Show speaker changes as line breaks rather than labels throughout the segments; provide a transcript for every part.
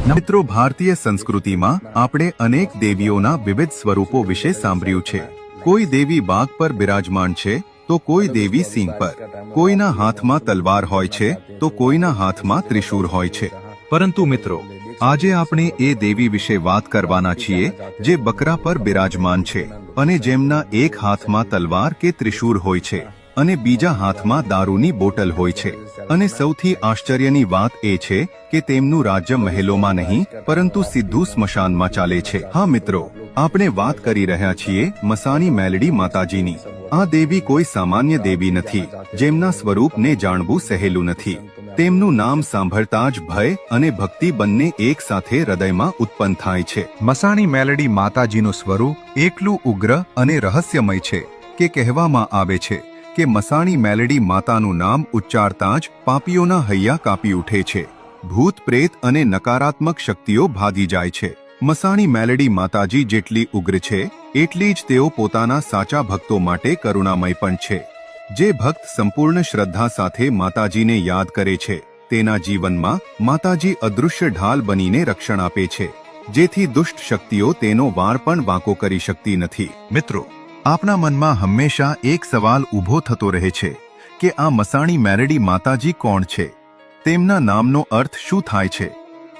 મિત્રો, ભારતીય સંસ્કૃતિમાં આપણે અનેક દેવીઓના વિવિધ સ્વરૂપો વિશે સાંભળ્યું છે। કોઈ દેવી બાઘ પર બિરાજમાન છે તો કોઈ દેવી સિંહ પર, કોઈના હાથમાં તલવાર હોય છે તો કોઈના હાથમાં ત્રિશૂળ હોય છે। પરંતુ મિત્રો, આજે આપણે એ દેવી વિશે વાત કરવાના છીએ જે બકરા પર બિરાજમાન છે અને જેમના એક હાથમાં તલવાર કે ત્રિશૂળ હોય છે અને બીજા હાથમાં દારૂની બોટલ હોય છે। અને સૌથી આશ્ચર્યની વાત એ છે કે તેમનું રાજ્ય મહેલોમાં નહીં પરંતુ સીધું સ્મશાનમાં ચાલે છે। હા મિત્રો, આપણે વાત કરી રહ્યા છીએ મસાણી મેલડી માતાજીની। આ દેવી કોઈ સામાન્ય દેવી નથી, જેમના સ્વરૂપને જાણવું સહેલું નથી। તેમનું નામ સાંભળતા જ ભય અને ભક્તિ બંને એક સાથે હૃદયમાં ઉત્પન્ન થાય છે। મસાણી મેલડી માતાજીનું સ્વરૂપ એટલું ઉગ્ર અને રહસ્યમય છે કે કહેવામાં આવે છે કે મસાણી મેલડી માતાનું નામ ઉચ્ચારતા જ પાપીઓના હૈયા કાપી ઉઠે છે, ભૂત પ્રેત અને નકારાત્મક શક્તિઓ ભાગી જાય છે। મસાણી મેલડી માતાજી જેટલી ઉગ્ર છે એટલી જ તેઓ પોતાના સાચા ભક્તો માટે કરુણામય પણ છે। જે ભક્ત સંપૂર્ણ શ્રદ્ધા સાથે માતાજીને યાદ કરે છે તેના જીવનમાં માતાજી અદૃશ્ય ઢાલ બનીને રક્ષણ આપે છે, જેથી દુષ્ટ શક્તિઓ તેનો વાળ પણ વાંકો કરી શકતી નથી। મિત્રો, આપના મનમાં હંમેશા એક સવાલ ઊભો થતો રહે છે કે આ મસાણી મેલડી માતાજી કોણ છે? તેમના નામનો અર્થ શું થાય છે?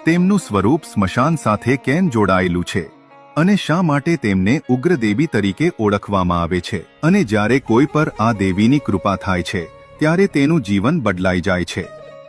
તેમનું સ્વરૂપ સ્મશાન સાથે કેમ જોડાયેલું છે? અને શા માટે તેમને ઉગ્ર દેવી તરીકે ઓળખવામાં આવે છે? અને જ્યારે કોઈ પર આ દેવીની કૃપા થાય છે ત્યારે તેનું જીવન બદલાઈ જાય છે,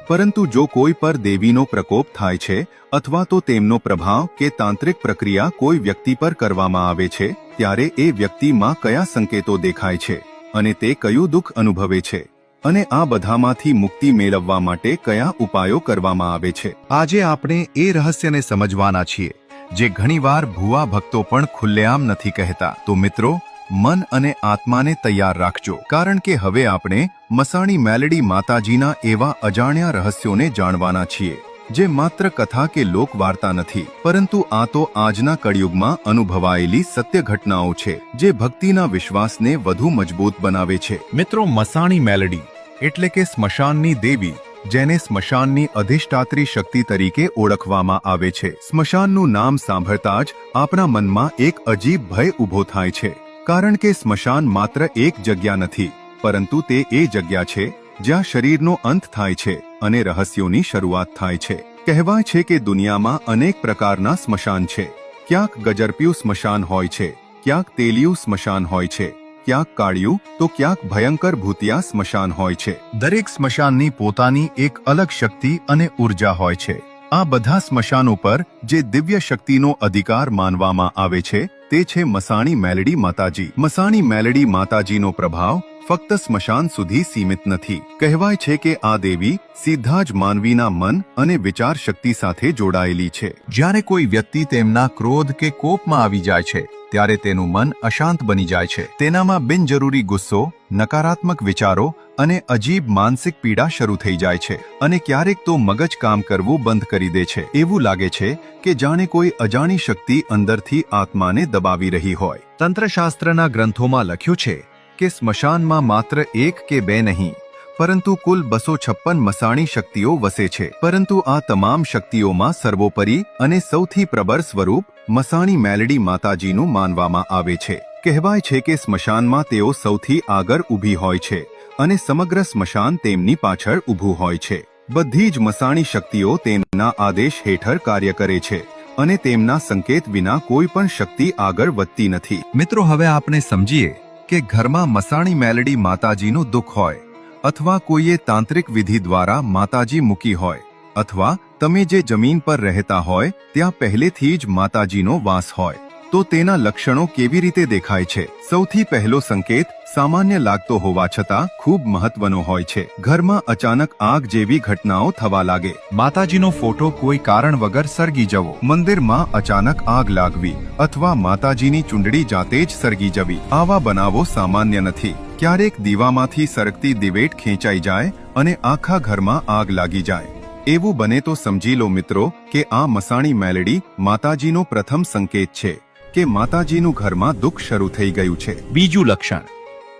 પરંતુ જો કોઈ પર દેવીનો પ્રકોપ થાય છે અથવા તો તેમનો પ્રભાવ કે તાંત્રિક પ્રક્રિયા કોઈ વ્યક્તિ પર કરવામાં આવે છે ત્યારે એ વ્યક્તિમાં કયા સંકેતો દેખાય છે અને તે કયું દુઃખ અનુભવે છે અને આ બધામાંથી મુક્તિ મેળવવા માટે કયા ઉપાયો કરવામાં આવે છે? આજે આપણે એ રહસ્યને સમજવાના છીએ જે ઘણીવાર ભુવા ભક્તો પણ ખુલ્લેઆમ નથી કહેતા। તો મિત્રો, મન અને આત્માને તૈયાર રાખજો, કારણ કે હવે આપણે મસાણી મેલડી માતાજીના એવા અજાણ્યા રહસ્યોને જાણવાના છીએ જે માત્ર કથા કે લોકવાર્તા નથી, પરંતુ આ તો આજના કળિયુગમાં અનુભવાયેલી સત્ય ઘટનાઓ છે જે ભક્તિના વિશ્વાસને વધુ મજબૂત બનાવે છે। મિત્રો, મસાણી મેલડી એટલે કે સ્મશાનની દેવી, જેને સ્મશાનની અધિષ્ઠાત્રી શક્તિ તરીકે ઓળખવામાં આવે છે। સ્મશાનનું નામ સાંભળતા જ આપણા મનમાં એક અજીબ ભય ઊભો થાય છે, કારણ કે સ્મશાન માત્ર એક જગ્યા નથી, પરંતુ તે એ જગ્યા છે જ્યાં શરીરનો અંત થાય છે અને રહસ્યોની શરૂઆત થાય છે। કહેવાય છે કે દુનિયામાં અનેક પ્રકારના સ્મશાન છે। ક્યાંક ગજરપિયું સ્મશાન હોય છે, ક્યાંક તેલિયું સ્મશાન હોય છે, ક્યાંક કાળિયું તો ક્યાંક ભયંકર ભૂતિયા સ્મશાન હોય છે। દરેક સ્મશાનની પોતાની એક અલગ શક્તિ અને ઉર્જા હોય છે। આ બધા સ્મશાનો પર જે દિવ્ય શક્તિનો અધિકાર માનવામાં આવે છે તે છે મસાણી મેલડી માતાજી। મસાણી મેલડી માતાજીનો પ્રભાવ ફક્ત સ્મશાન સુધી સીમિત નથી। કહેવાય છે કે આ દેવી સીધા જ માનવીના મન અને વિચાર શક્તિ સાથે જોડાયેલી છે। જ્યારે કોઈ વ્યક્તિ તેમના ક્રોધ કે કોપમાં આવી જાય છે ત્યારે તેનું મન અશાંત બની જાય છે, તેનામાં બિનજરૂરી ગુસ્સો, નકારાત્મક વિચારો અને અજીબ માનસિક પીડા શરૂ થઈ જાય છે અને ક્યારેક તો મગજ કામ કરવું બંધ કરી દે છે। એવું લાગે છે કે જાણે કોઈ અજાણી શક્તિ અંદરથી આત્માને દબાવી રહી હોય। તંત્રશાસ્ત્રના ગ્રંથોમાં લખ્યું છે કે સ્મશાનમાં માત્ર એક કે બે નહીં પરંતુ કુલ 256 મસાણી શક્તિઓ વસે છે, પરંતુ આ તમામ શક્તિઓમાં સર્વોપરી અને સૌથી પ્રબળ સ્વરૂપ મસાણી મેલડી માતાજીનું માનવામાં આવે છે। કહેવાય છે કે સ્મશાનમાં તેઓ સૌથી આગળ ઊભી હોય છે અને સમગ્ર સ્મશાન તેમની પાછળ ઊભું હોય છે। બધી જ મસાણી શક્તિઓ તેમના આદેશ હેઠળ કાર્ય કરે છે અને તેમના સંકેત વિના કોઈ પણ શક્તિ આગળ વધતી નથી। મિત્રો, હવે આપણે સમજીએ કે ઘરમાં મસાણી મેલડી માતાજીનું દુઃખ હોય અથવા કોઈએ તાંત્રિક વિધિ દ્વારા માતાજી મૂકી હોય અથવા તમે જે જમીન પર રહેતા હોય ત્યાં પહેલેથી જ માતાજીનો વાસ હોય તો તેના લક્ષણો કેવી રીતે દેખાય છે? સૌથી પહેલો સંકેત સામાન્ય લાગતો હોવા છતાં ખૂબ મહત્વનો હોય છે। ઘરમાં અચાનક આગ જેવી ઘટનાઓ થવા લાગે, માતાજીનો ફોટો કોઈ કારણ વગર સળગી જવો, મંદિરમાં અચાનક આગ લાગવી અથવા માતાજીની ચૂંદડી જાતે જ સળગી જવી, આવા બનાવો સામાન્ય નથી। ક્યારેક દીવામાંથી સરકતી દિવેટ ખેંચાઈ જાય અને આખા ઘરમાં આગ લાગી જાય, એવું બને તો સમજી લો મિત્રો કે આ મસાણી મેલડી માતાજીનો પ્રથમ સંકેત છે કે માતાજીનું ઘરમાં દુઃખ શરૂ થઈ ગયું છે। બીજું લક્ષણ,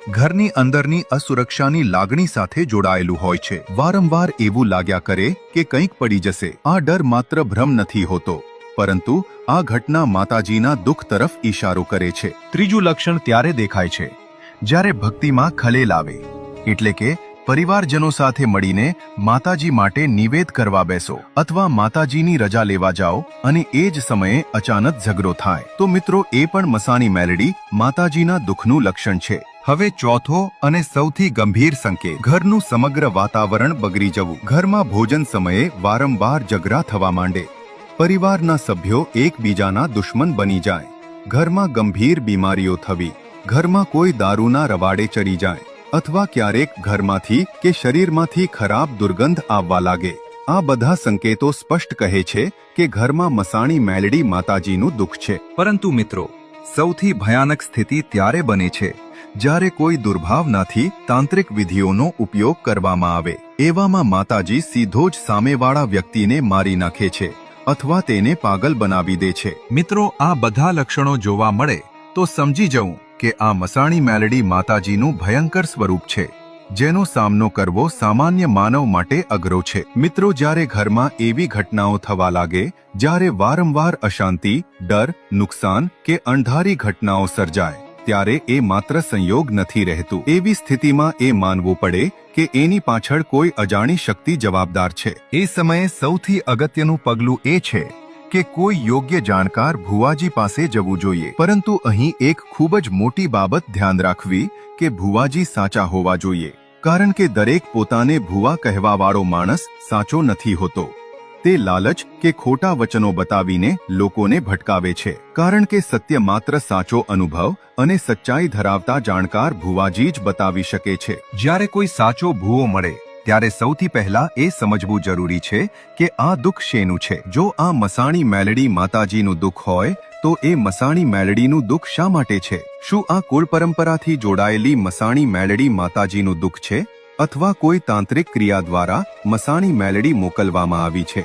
ઘરની અંદરની અસુરક્ષાની લાગણી સાથે જોડાયેલું હોય છે. વારંવાર એવું લાગ્યા કરે કે કંઈક પડી જશે. આ ડર માત્ર ભ્રમ નથી હોતો, પરંતુ આ ઘટના માતાજીના દુઃખ તરફ ઈશારો કરે છે. ત્રીજું લક્ષણ ત્યારે દેખાય છે જ્યારે ભક્તિમાં ખલેલ આવે, એટલે કે પરિવારજનો સાથે મળીને માતાજી માટે નિવેદ કરવા બેસો અથવા માતાજીની રજા લેવા જાઓ અને એ જ સમયે અચાનક ઝઘડો થાય, તો મિત્રો એ પણ મસાણી મેલડી માતાજીના દુઃખનું લક્ષણ છે. હવે ચોથો અને સૌથી ગંભીર સંકેત, ઘરનું સમગ્ર વાતાવરણ બગડી જવું. ઘરમાં ભોજન સમયે વારંવાર ઝઘડા થવા માંડે, પરિવારના સભ્યો એકબીજાના દુશ્મન બની જાય, ઘરમાં ગંભીર બીમારીઓ થવી, ઘરમાં કોઈ દારૂના રવાડે ચડી જાય અથવા ક્યારેક ઘરમાંથી કે શરીરમાંથી ખરાબ દુર્ગંધ આવવા લાગે. આ બધા સંકેતો સ્પષ્ટ કહે છે કે ઘરમાં મસાણી મેલડી માતાજીનું દુઃખ છે. પરંતુ મિત્રો, સૌથી ભયાનક સ્થિતિ ત્યારે બને છે જ્યારે કોઈ દુર્ભાવનાથી તાંત્રિક વિધિઓનો ઉપયોગ કરવામાં આવે. એવામાં માતાજી સીધો જ સામેવાળા વ્યક્તિને મારી નાખે છે અથવા તેને પાગલ બનાવી દે છે. મિત્રો, આ બધા લક્ષણો જોવા મળે તો સમજી જવું કે આ મસાણી મેલડી માતાજીનું ભયંકર સ્વરૂપ છે, જેનો સામનો કરવો સામાન્ય માનવ માટે અઘરો છે. મિત્રો, જ્યારે ઘરમાં એવી ઘટનાઓ થવા લાગે, જ્યારે વારંવાર અશાંતિ, ડર, નુકસાન કે અણધારી ઘટનાઓ સર્જાય, ત્યારે એ માત્ર સંયોગ નથી રહેતું. એવી સ્થિતિમાં એ માનવું પડે કે એની પાછળ કોઈ અજાણી શક્તિ જવાબદાર છે. એ સમયે સૌથી અગત્યનું પગલું એ છે કે કોઈ યોગ્ય જાણકાર ભુવાજી પાસે જવું જોઈએ. પરંતુ અહીં એક ખૂબ જ મોટી બાબત ધ્યાન રાખવી કે ભુવાજી સાચા હોવા જોઈએ, કારણ કે દરેક પોતાને ભુવા કહેવાવાળો માણસ સાચો નથી હોતો. તે લાલચ કે ખોટા વચનો બતાવીને લોકોને ભટકાવે છે, કારણ કે સત્ય માત્ર સાચો અનુભવ અને સચ્ચાઈ ધરાવતા જાણકાર ભુવાજી જ બતાવી શકે છે. જ્યારે કોઈ સાચો ભુવો મળે ત્યારે સૌથી પહેલા એ સમજવું જરૂરી છે કે આ દુઃખ શેનું છે. જો આ મસાણી મેલડી માતાજીનું દુઃખ હોય તો એ મસાણી મેલડીનું દુઃખ શા માટે છે? શું આ કુળ પરંપરાથી જોડાયેલી મસાણી મેલડી માતાજીનું દુઃખ છે, અથવા કોઈ તાંત્રિક ક્રિયા દ્વારા મસાણી મેલડી મોકલવામાં આવી છે,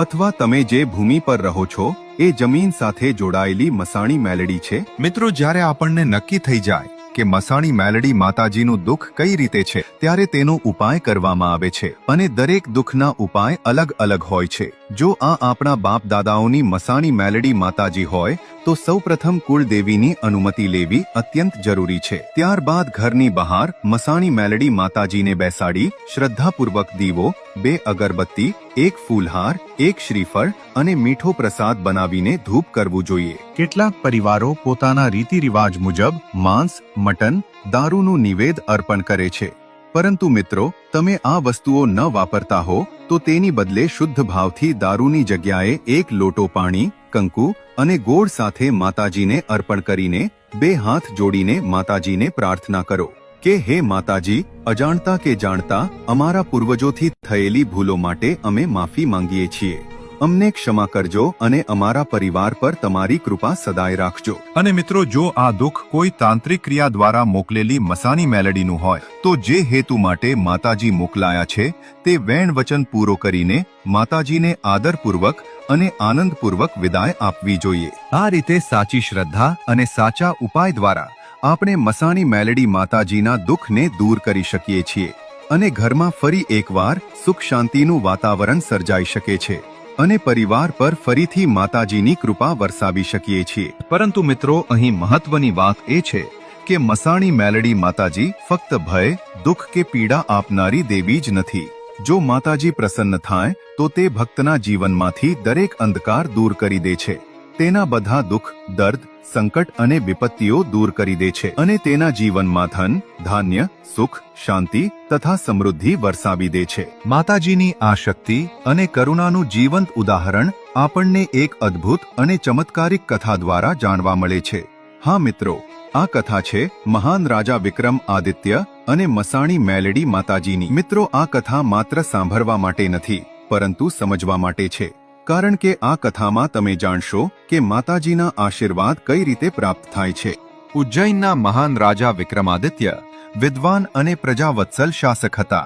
અથવા તમે જે ભૂમિ પર રહો છો એ જમીન સાથે જોડાયેલી મસાણી મેલડી છે? મિત્રો, જ્યારે આપણને નક્કી થઈ જાય કે મસાણી મેલડી માતાજીનું દુઃખ કઈ રીતે છે, ત્યારે તેનો ઉપાય કરવામાં આવે છે, અને દરેક દુઃખના ઉપાય અલગ અલગ હોય છે. જો આ આપણા બાપ દાદાઓની મસાણી મેલડી માતાજી હોય તો સૌપ્રથમ કુળદેવીની અનુમતિ લેવી અત્યંત જરૂરી છે. ત્યારબાદ ઘરની બહાર મસાણી મેલડી માતાજીને બેસાડી શ્રદ્ધાપૂર્વક દીવો, 2 અગરબત્તી, 1 ફૂલહાર, 1 શ્રીફળ અને મીઠો પ્રસાદ બનાવીને ધૂપ કરવું જોઈએ. કેટલાક પરિવારો પોતાના રીતિ રિવાજ મુજબ માંસ, મટન, દારૂનું નિવેદ અર્પણ કરે છે. પરંતુ મિત્રો, તમે આ વસ્તુઓ ન વાપરતા હો તો તેની બદલે શુદ્ધ ભાવથી દારૂની જગ્યાએ 1 લોટો પાણી, કંકુ અને ગોળ સાથે માતાજીને અર્પણ કરીને 2 હાથ જોડીને માતાજીને પ્રાર્થના કરો કે હે માતાજી, અજાણતા કે જાણતા અમારા પૂર્વજોથી થયેલી ભૂલો માટે અમે માફી માંગીએ છીએ. અમને ક્ષમા કરજો અને અમારા પરિવાર પર તમારી કૃપા સદાય રાખજો. અને મિત્રો, જો આ દુઃખ કોઈ તાંત્રિક ક્રિયા દ્વારા મોકલેલી મસાણી મેલડીનું હોય તો જે હેતુ માટે માતાજી મોકલાયા છે તે વેણ વચન પૂરો કરીને માતાજીને આદરપૂર્વક અને આનંદપૂર્વક વિદાય આપવી જોઈએ. આ રીતે સાચી શ્રદ્ધા અને સાચા ઉપાય દ્વારા આપણે મસાણી મેલડી માતાજીના દુઃખને દૂર કરી શકીએ છીએ અને ઘરમાં ફરી એકવાર સુખ શાંતિનું વાતાવરણ સર્જાઈ શકે છે અને પરિવાર પર ફરીથી માતાજીની કૃપા વરસાવી શકીએ છીએ. પરંતુ મિત્રો, અહીં મહત્વની વાત એ છે કે મસાણી મેલડી માતાજી ફક્ત ભય, દુઃખ કે પીડા આપનારી દેવી જ નથી. જો માતાજી પ્રસન્ન થાય તો તે ભક્તના જીવનમાંથી દરેક અંધકાર દૂર કરી દે છે, તેના બધા દુઃખ, દર્દ, સંકટ અને વિપત્તિઓ દૂર કરી દે છે અને તેના જીવનમાં ધન, ધાન્ય, સુખ, શાંતિ તથા સમૃદ્ધિ વરસાવી દે છે. માતાજીની આ શક્તિ અને કરુણાનું જીવંત ઉદાહરણ આપણને એક અદ્ભુત અને ચમત્કારિક કથા દ્વારા જાણવા મળે છે. હા મિત્રો, આ કથા છે મહાન રાજા વિક્રમ આદિત્ય અને મસાણી મેલડી માતાજીની. મિત્રો, આ કથા માત્ર સાંભળવા માટે નથી પરંતુ સમજવા માટે છે, કારણ કે આ કથામાં તમે જાણશો કે માતાજીના આશીર્વાદ કઈ રીતે પ્રાપ્ત થાય છે. ઉજ્જૈનના મહાન રાજા વિક્રમાદિત્ય વિદ્વાન અને પ્રજાવત્સલ શાસક હતા.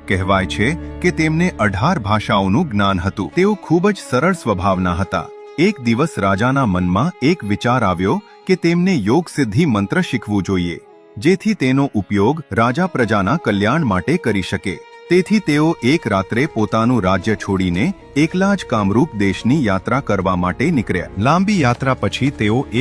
કહેવાય છે કે તેમને 18 ભાષાઓનું જ્ઞાન હતું. તેઓ ખૂબ જ સરળ સ્વભાવના હતા. એક દિવસ રાજાના મનમાં એક વિચાર આવ્યો કે તેમને યોગ સિદ્ધિ મંત્ર શીખવું જોઈએ. જેથી તેનો ઉપયોગ રાજા પ્રજાના કલ્યાણ માટે કરી શકે। તેથી તેઓ એક રાત્રે પોતાનું રાજ્ય છોડીને એકલા જ કામરૂપ દેશની યાત્રા કરવા માટે નીકળ્યા। લાંબી યાત્રા પછી તેઓ એક